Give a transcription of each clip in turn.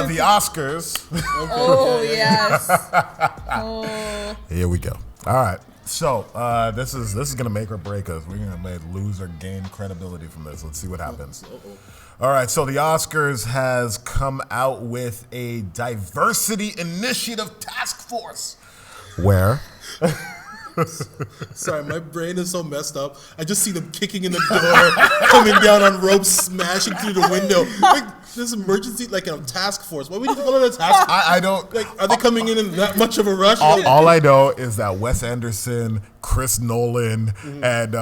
The Oscars. Oh, yes. Oh. Here we go. All right. So this is gonna make or break us. We're gonna lose or gain credibility from this. Let's see what happens. All right. So the Oscars has come out with a diversity initiative task force. Where? Sorry, my brain is so messed up. I just see them kicking in the door, coming down on ropes, smashing through the window. Like this emergency, like a task force. What we need to call it a task force? I don't. Like, are they coming in that much of a rush? All I know is that Wes Anderson, Chris Nolan, and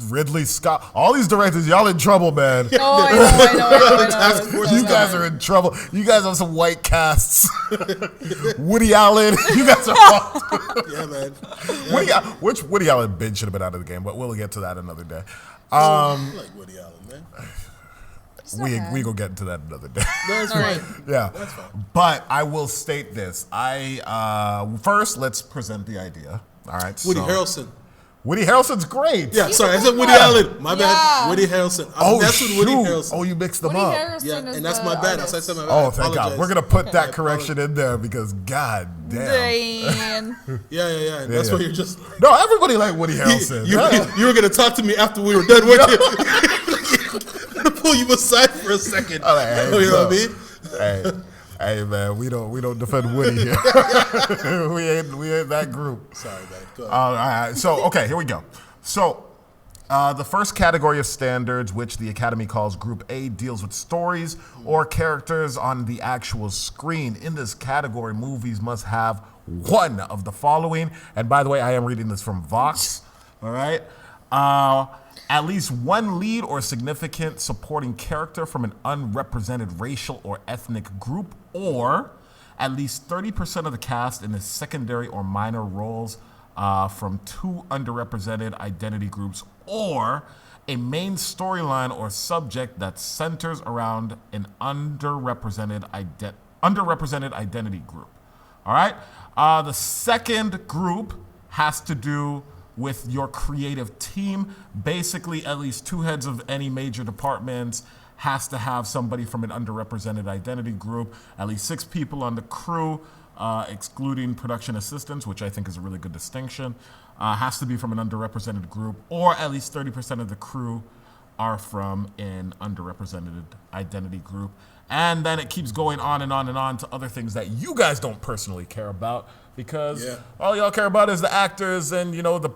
Ridley Scott, all these directors, y'all in trouble, man. Oh, I know. Task force. You guys are in trouble. You guys have some white casts. Woody Allen, you guys are fucked. Yeah, man. Which Woody Allen bid should have been out of the game, but we'll get to that another day. I like Woody Allen, man. We gonna get into that another day. That's All right. Yeah, That's fine. but I will state this. First let's present the idea. All right, Woody Harrelson. Woody Harrelson's great. Yeah, sorry, I said Woody Yeah. Allen. My Yeah. bad. Woody Harrelson. That's with Woody Harrelson. Oh, you mixed them Woody up. Harrelson Yeah, is and that's the my bad. artist. I said my bad. Oh, I thank God. apologize. We're gonna put that I correction in there because God damn. Dane. Yeah. That's Yeah. why you're just. No, everybody like Woody Harrelson. You were gonna talk to me after we were done with you. I'm gonna pull you aside for a second. All right, hey, You know what I so- mean? Hey man, we don't defend Woody here. we ain't that group. Sorry, man. Go ahead. All right. So okay, here we go. So the first category of standards, which the Academy calls Group A, deals with stories or characters on the actual screen. In this category, movies must have one of the following. And by the way, I am reading this from Vox. All right. At least one lead or significant supporting character from an unrepresented racial or ethnic group, or at least 30% of the cast in the secondary or minor roles from two underrepresented identity groups, or a main storyline or subject that centers around an underrepresented identity group. All right? The second group has to do with your creative team. Basically, at least two heads of any major departments has to have somebody from an underrepresented identity group, at least 6 people on the crew, excluding production assistants, which I think is a really good distinction, has to be from an underrepresented group, or at least 30% of the crew are from an underrepresented identity group. And then it keeps going on and on and on to other things that you guys don't personally care about, because all y'all care about is the actors and the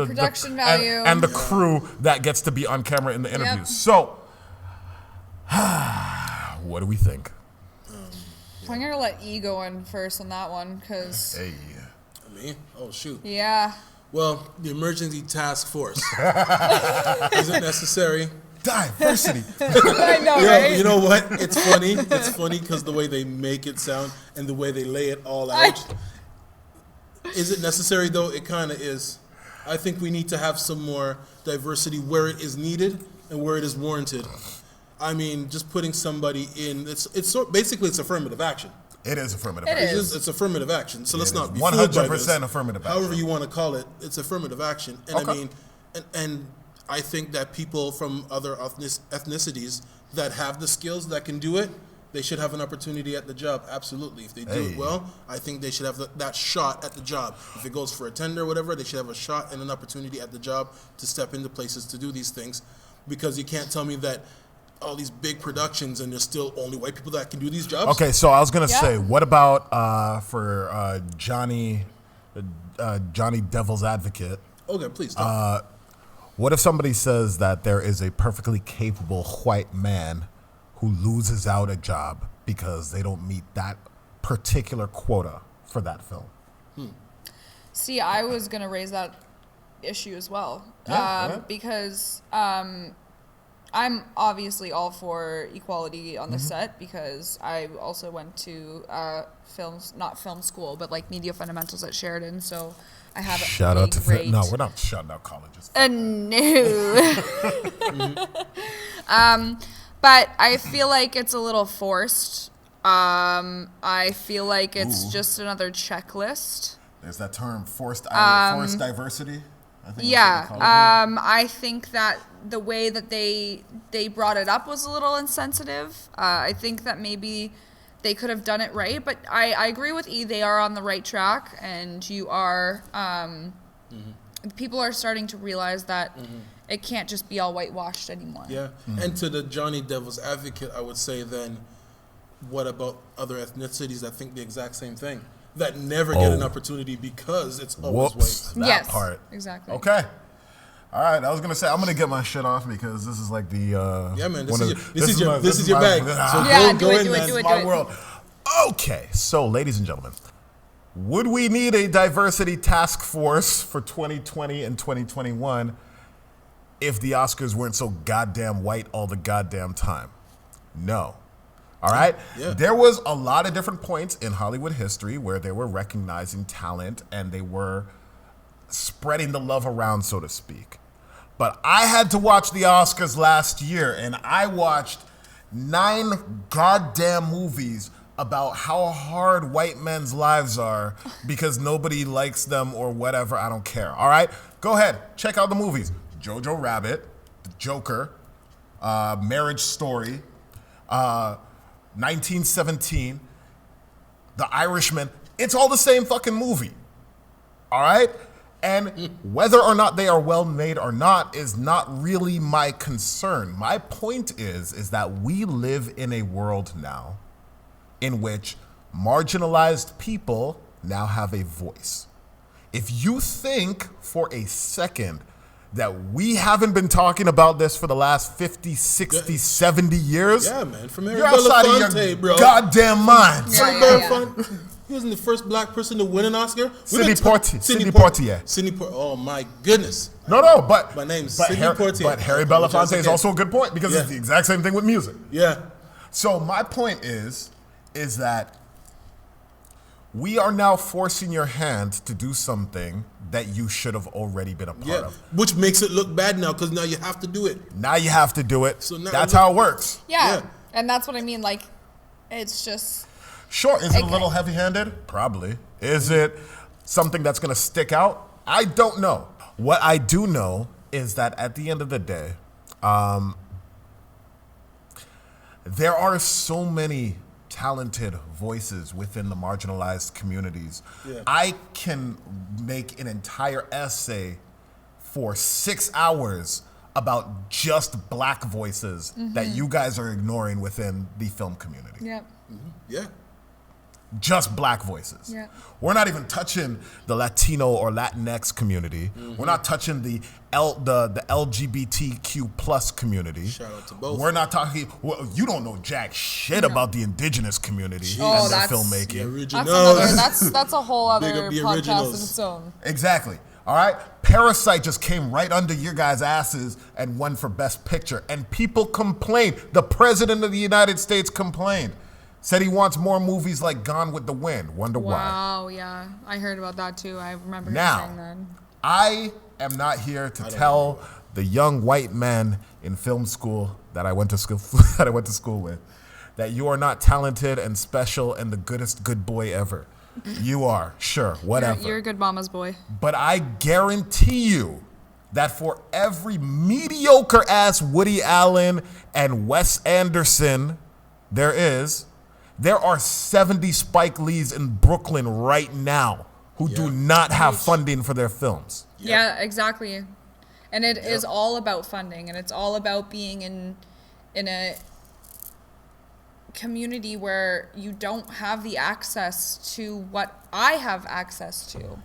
production value and the crew that gets to be on camera in the interviews. Yep. So, what do we think? I'm gonna let E go in first on that one, because Hey, Me? Oh, shoot. yeah. Well, the emergency task force. Is it necessary? diversity. I know, right? You know what? It's funny. It's funny because the way they make it sound and the way they lay it all out. Is it necessary, though? It kind of is. I think we need to have some more diversity where it is needed and where it is warranted. I mean, just putting somebody in, basically it's affirmative action. It is affirmative It action. is. It's affirmative action. So let's not be 100% affirmative action. However you want to call it, it's affirmative action. And Okay. I mean, and I think that people from other ethnicities that have the skills that can do it, they should have an opportunity at the job. Absolutely. If they do it well, I think they should have that shot at the job. If it goes for a tender or whatever, they should have a shot and an opportunity at the job to step into places to do these things. Because you can't tell me that all these big productions and there's still only white people that can do these jobs. Okay, so I was gonna Yeah. say, what about for Johnny Devil's Advocate? Okay, please stop. What if somebody says that there is a perfectly capable white man who loses out a job because they don't meet that particular quota for that film? See, I was going to raise that issue as well. Yeah. Because I'm obviously all for equality on the set, because I also went to not film school, but like media fundamentals at Sheridan. So I have Shout a out to great... no, we're not shouting out colleges. No. But I feel like it's a little forced. I feel like it's just another checklist. There's that term forced diversity. I think Yeah, that's what they call it. I think that the way that they brought it up was a little insensitive. I think that maybe they could have done it right, but I agree with E. They are on the right track, and you are. People are starting to realize that it can't just be all whitewashed anymore. Yeah. And to the Johnny Devil's advocate, I would say then, what about other ethnicities that think the exact same thing? That never get an opportunity because it's always Whoops. white. That Yes, part. exactly. Okay. All right. I was gonna say I'm gonna get my shit off because this is like the. Yeah, man. one of- This is your my- bag. So Yeah, go do it, in, do it, man. do it. my world. Okay, so ladies and gentlemen, would we need a diversity task force for 2020 and 2021 if the Oscars weren't so goddamn white all the goddamn time? No. All right? Yeah. There was a lot of different points in Hollywood history where they were recognizing talent and they were spreading the love around, so to speak. But I had to watch the Oscars last year, and I watched 9 goddamn movies about how hard white men's lives are because nobody likes them or whatever. I don't care. All right? Go ahead. Check out the movies. Jojo Rabbit, The Joker, Marriage Story, 1917, The Irishman. It's all the same fucking movie. All right? And whether or not they are well made or not is not really my concern. My point is that we live in a world now in which marginalized people now have a voice. If you think for a second that we haven't been talking about this for the last 50, 60, 70 years, Yeah, man. From Harry you're outside of Belafonte, your bro. goddamn mind. Yeah, Harry yeah, yeah. Belafonte. He wasn't the first black person to win an Oscar. Sidney Poitier. Sidney Poitier. Oh my goodness. No, but My name's but Sidney Harry, Poitier. But Harry I apologize Belafonte is again. also a good point because it's Yeah. the exact same thing with music. Yeah. So my point is that we are now forcing your hand to do something that you should have already been a part Yeah. of. Which makes it look bad now because now you have to do it. Now you have to do it. So now That's look- how it works. Yeah, Yeah. and that's what I mean. Like, it's just Sure, is it a Okay. little heavy-handed? Probably. Is it something that's going to stick out? I don't know. What I do know is that at the end of the day, there are so many talented voices within the marginalized communities. Yeah. I can make an entire essay for 6 hours about just black voices that you guys are ignoring within the film community. yeah, Yeah. Just black voices. Yeah. We're not even touching the Latino or Latinx community. We're not touching the LGBTQ plus community. Shout out to both. We're not talking. Well, you don't know jack shit about the indigenous community Oh, and their that's- filmmaking. The that's originals. another. That's a whole Big other up the podcast in originals. its own. Exactly. All right. Parasite just came right under your guys' asses and won for Best Picture. And people complained. The president of the United States complained. Said he wants more movies like Gone with the Wind. Wonder why. Wow, yeah, I heard about that too. I remember him Now, saying that. I am not here to tell the young white man in film school that I went to school with that you are not talented and special and the goodest good boy ever. You are, sure, whatever. You're a good mama's boy. But I guarantee you that for every mediocre ass Woody Allen and Wes Anderson there are 70 Spike Lees in Brooklyn right now who do not have funding for their films. Yeah, exactly. And it is all about funding, and it's all about being in a community where you don't have the access to what I have access to.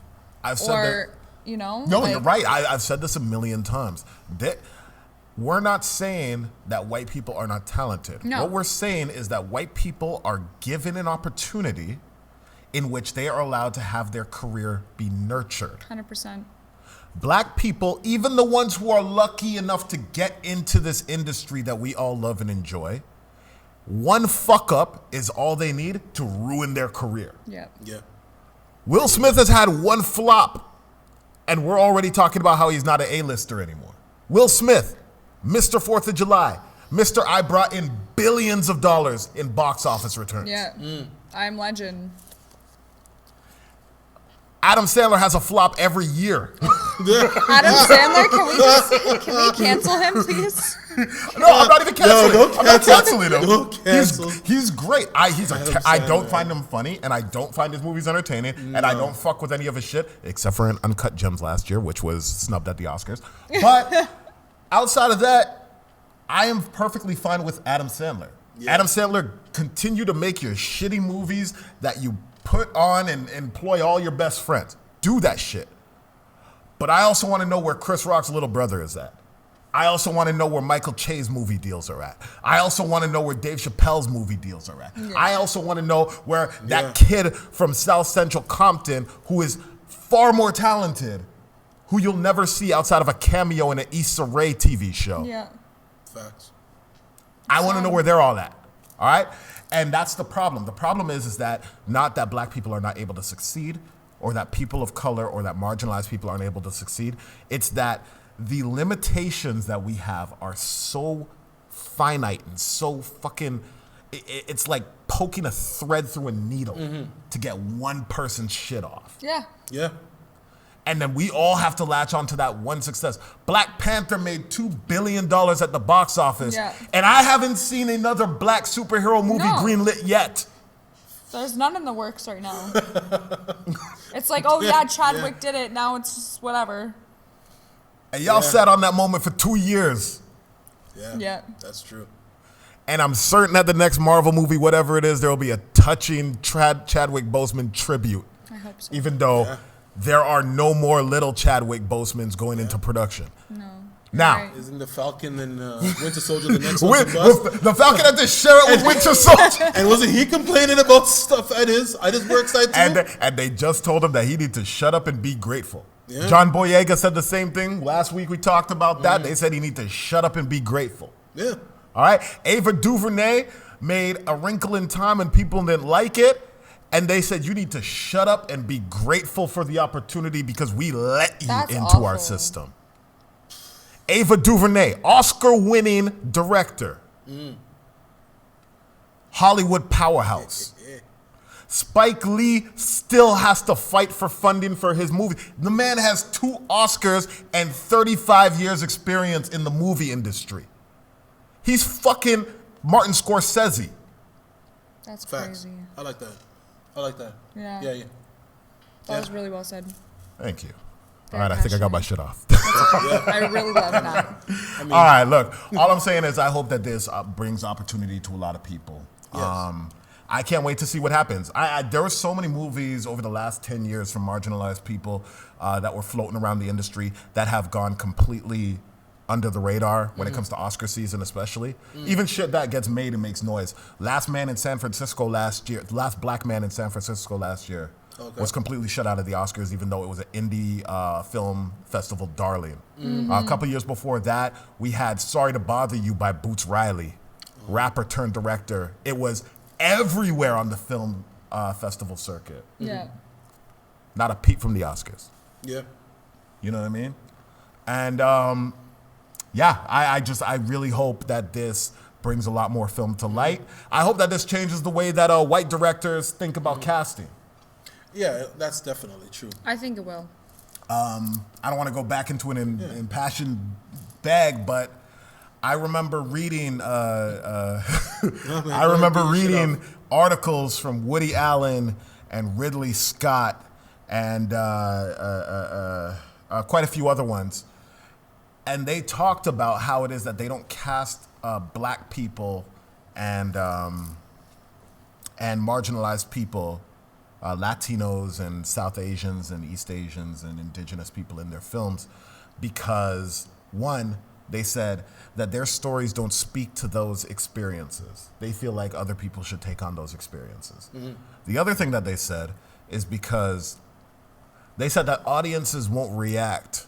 I've said that. Or, you know? No, like- you're right. I've said this a million times. We're not saying that white people are not talented. No. What we're saying is that white people are given an opportunity in which they are allowed to have their career be nurtured. 100%. Black people, even the ones who are lucky enough to get into this industry that we all love and enjoy, one fuck up is all they need to ruin their career. Yeah. Yeah. Will Smith has had one flop, and we're already talking about how he's not an A-lister anymore. Will Smith, Mr. 4th of July, Mr. I brought in billions of dollars in box office returns. Yeah. I'm Legend. Adam Sandler has a flop every year. Adam Sandler, can we cancel him, please? No, I'm not even canceling. don't I'm not cancel. canceling him. Don't cancel. He's great. I don't Sandler. find him funny, and I don't find his movies entertaining, and I don't fuck with any of his shit except for in Uncut Gems last year, which was snubbed at the Oscars. But outside of that, I am perfectly fine with Adam Sandler. Yeah. Adam Sandler, continue to make your shitty movies that you put on and employ all your best friends. Do that shit. But I also want to know where Chris Rock's little brother is at. I also want to know where Michael Che's movie deals are at. I also want to know where Dave Chappelle's movie deals are at. Yeah. I also want to know where that kid from South Central Compton, who is far more talented, who you'll never see outside of a cameo in an Issa Rae TV show. Yeah. Facts. I want to know where they're all at. All right? And that's the problem. The problem is that not that black people are not able to succeed, or that people of color or that marginalized people aren't able to succeed. It's that the limitations that we have are so finite and so fucking, it's like poking a thread through a needle to get one person's shit off. Yeah. Yeah. And then we all have to latch onto that one success. Black Panther made $2 billion at the box office. Yeah. And I haven't seen another black superhero movie No. greenlit yet. There's none in the works right now. It's like, oh yeah, Chadwick did it. Now it's just whatever. And y'all sat on that moment for 2 years. Yeah. Yeah. That's true. And I'm certain that the next Marvel movie, whatever it is, there will be a touching Chadwick Boseman tribute. I hope so. Even though there are no more little Chadwick Bosemans going into production. No. Now, Right. Isn't the Falcon and Winter Soldier the next one to bust? the Falcon had to share it with Winter Soldier. And wasn't he complaining about stuff at his work site too? And they just told him that he needs to shut up and be grateful. Yeah. John Boyega said the same thing. Last week we talked about that. They said he needs to shut up and be grateful. Yeah. All right? Ava DuVernay made A Wrinkle in Time and people didn't like it. And they said you need to shut up and be grateful for the opportunity because we let you That's into awful. our system. Ava DuVernay, Oscar-winning director. Hollywood powerhouse. Spike Lee still has to fight for funding for his movie. The man has 2 Oscars and 35 years experience in the movie industry. He's fucking Martin Scorsese. That's Facts. crazy. I like that. Yeah. Yeah. That was really well said. Thank you. All Very right, I think I got passionate. my shit off. I really love that. All right, look, all I'm saying is I hope that this brings opportunity to a lot of people. Yes. I can't wait to see what happens. There were so many movies over the last 10 years from marginalized people that were floating around the industry that have gone completely under the radar when it comes to Oscar season especially. Even shit that gets made and makes noise. Last Black Man in San Francisco last year was completely shut out of the Oscars even though it was an indie film festival darling. A couple years before that, we had Sorry to Bother You by Boots Riley, rapper turned director. It was everywhere on the film festival circuit. Yeah. Not a peep from the Oscars. Yeah. You know what I mean? And I really hope that this brings a lot more film to light. I hope that this changes the way that white directors think about casting. Yeah, that's definitely true. I think it will. I don't want to go back into an impassioned bag, but I remember reading articles from Woody Allen and Ridley Scott and quite a few other ones. And they talked about how it is that they don't cast black people and marginalized people, Latinos and South Asians and East Asians and indigenous people in their films because, one, they said that their stories don't speak to those experiences. They feel like other people should take on those experiences. The other thing that they said is because they said that audiences won't react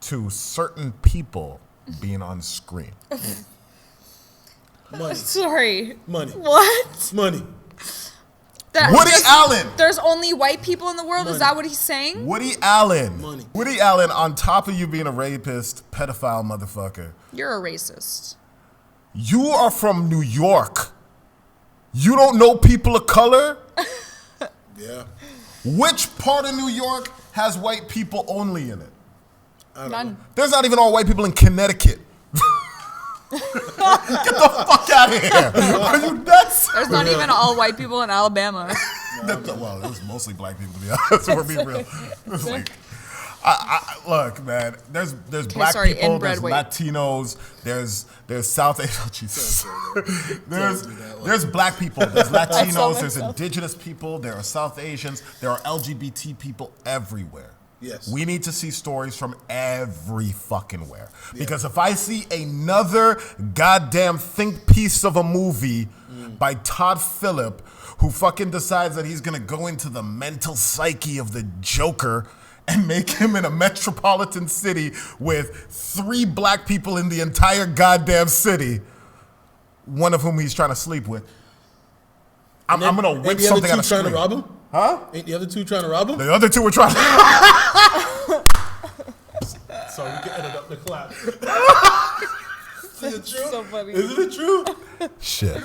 to certain people being on screen. Money. Sorry. Money. What? Money. Woody Allen! There's only white people in the world? Money. Is that what he's saying? Woody Allen. Money. Woody Allen, on top of you being a rapist, pedophile motherfucker, You're a racist. you are from New York. You don't know people of color? Yeah. Which part of New York has white people only in it? None. There's not even all white people in Connecticut. Get the fuck out of here. Are you nuts? There's not even all white people in Alabama. Well, it was mostly black people, to be honest. We're being real. It's like, look, man. There's black sorry, people. inbred There's white. Latinos. There's South Asian. Oh, Jesus. there's black people. There's Latinos. There's myself. indigenous people. There are South Asians. There are LGBT people everywhere. Yes. We need to see stories from every fucking where. Because if I see another goddamn think piece of a movie by Todd Phillip, who fucking decides that he's gonna go into the mental psyche of the Joker and make him in a metropolitan city with 3 black people in the entire goddamn city, one of whom he's trying to sleep with, I'm gonna whip something out of trying to screen. rob him? Huh? Ain't the other 2 trying to rob him? The other 2 were trying to... So we can edit up the clap. Is it true? So funny. Isn't it true? Shit.